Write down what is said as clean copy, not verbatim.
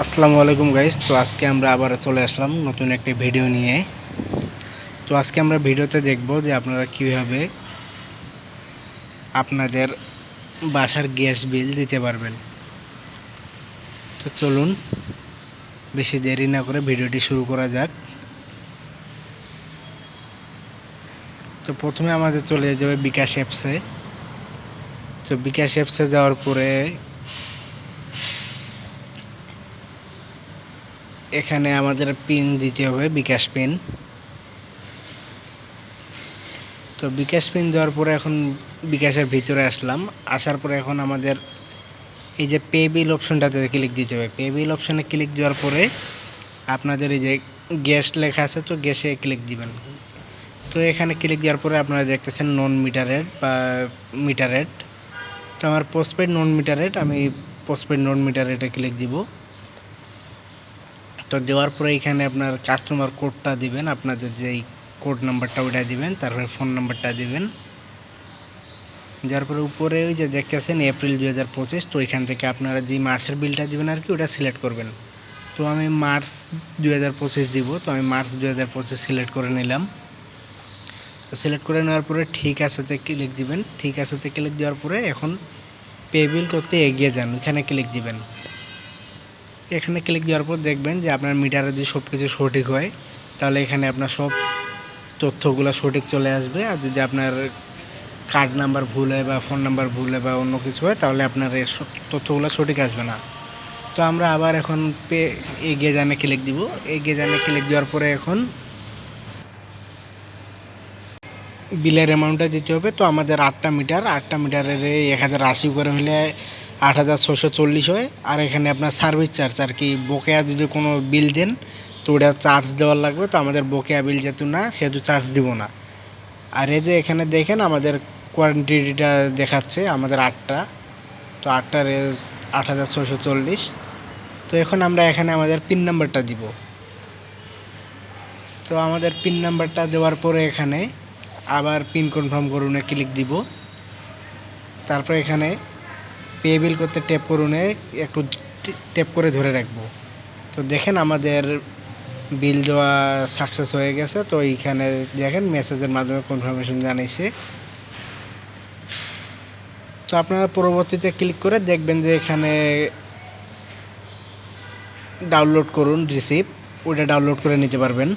আসসালামু আলাইকুম গাইস। তো আজকে আমরা আবার চলে আসলাম নতুন একটি ভিডিও নিয়ে। তো আজকে আমরা ভিডিওতে দেখব যে আপনারা কিভাবে আপনাদের বাসার গ্যাস বিল দিতে পারবেন। তো চলুন বেশি দেরি না করে ভিডিওটি শুরু করা যাক। তো প্রথমে আমাদের চলে যেতে হবে বিকাশ অ্যাপসে। তো বিকাশ অ্যাপসে যাওয়ার পরে এখানে আমাদের পিন দিতে হবে, বিকাশ পিন। তো বিকাশ পিন দেওয়ার পরে এখন বিকাশের ভিতরে আসলাম। আসার পরে এখন আমাদের এই যে পে বিল অপশনটাতে ক্লিক দিতে হবে। পে বিল অপশনে ক্লিক দেওয়ার পরে আপনাদের এই যে গ্যাস লেখা আছে, তো গ্যাসে ক্লিক দিবেন। তো এখানে ক্লিক দেওয়ার পরে আপনারা দেখতেছেন নন মিটারেড বা মিটারেড। তো আমার পোস্টপেড নন মিটারেড, আমি পোস্টপেড নন মিটারেডে ক্লিক দিব। তো দেওয়ার পরে এখানে আপনার কাস্টমার কোডটা দিবেন, আপনাদের যেই কোড নাম্বারটা ওইটা দিবেন, তারপরে ফোন নাম্বারটা দিবেন। যার পরে উপরে ওই যে দেখতেছেন এপ্রিল 2025, তো এখান থেকে আপনারা যে মাসের বিলটা দিবেন আর কি ওটা সিলেক্ট করবেন। তো আমি মার্চ 2025 দিব, তো আমি মার্চ 2025 সিলেক্ট করে নিলাম। তো সিলেক্ট করে নেওয়ার পরে ঠিক আছেতে ক্লিক দিবেন। ঠিক আছেতে ক্লিক দেওয়ার পরে এখন পে বিল করতে এগিয়ে যান, এখানে ক্লিক দিবেন। এখানে ক্লিক দেওয়ার পর দেখবেন যে আপনার মিটারে যদি সব কিছু সঠিক হয় তাহলে এখানে আপনার সব তথ্যগুলো সঠিক চলে আসবে। আর যদি আপনার কার্ড নাম্বার ভুল হয় বা ফোন নাম্বার ভুল হয় বা অন্য কিছু হয় তাহলে আপনার এই তথ্যগুলো সঠিক আসবে না। তো আমরা আবার এখন এগিয়ে জানে ক্লিক দিব। এগিয়ে জানে ক্লিক দেওয়ার পরে এখন বিলের অ্যামাউন্টটা দিতে হবে। তো আমাদের 8টা মিটারের 1080 করে হলে 8640 হয়। আর এখানে আপনার সার্ভিস চার্জ আর কি, বকেয়া যদি কোনো বিল দেন তো ওটা চার্জ দেওয়ার লাগবে। তো আমাদের বকেয়া বিল যেহেতু না, সেহেতু চার্জ দিব না। আর এই যে এখানে দেখেন আমাদের কোয়ান্টিটিটা দেখাচ্ছে আমাদের 8টা। তো 8টার 8640। তো এখন আমরা এখানে আমাদের পিন নাম্বারটা দিব। তো আমাদের পিন নাম্বারটা দেওয়ার পরে এখানে আবার পিন কনফার্ম করুনে ক্লিক দিব। তারপর এখানে পে বিল করতে ট্যাপ করুনে একটু ট্যাপ করে ধরে রাখবো। তো দেখেন আমাদের বিল দেওয়া সাকসেস হয়ে গেছে। তো এইখানে দেখেন মেসেজের মাধ্যমে কনফার্মেশন জানাইছে। তো আপনারা পরবর্তীতে ক্লিক করে দেখবেন যে এখানে ডাউনলোড করুন রিসিপ্ট, ওইটা ডাউনলোড করে নিতে পারবেন।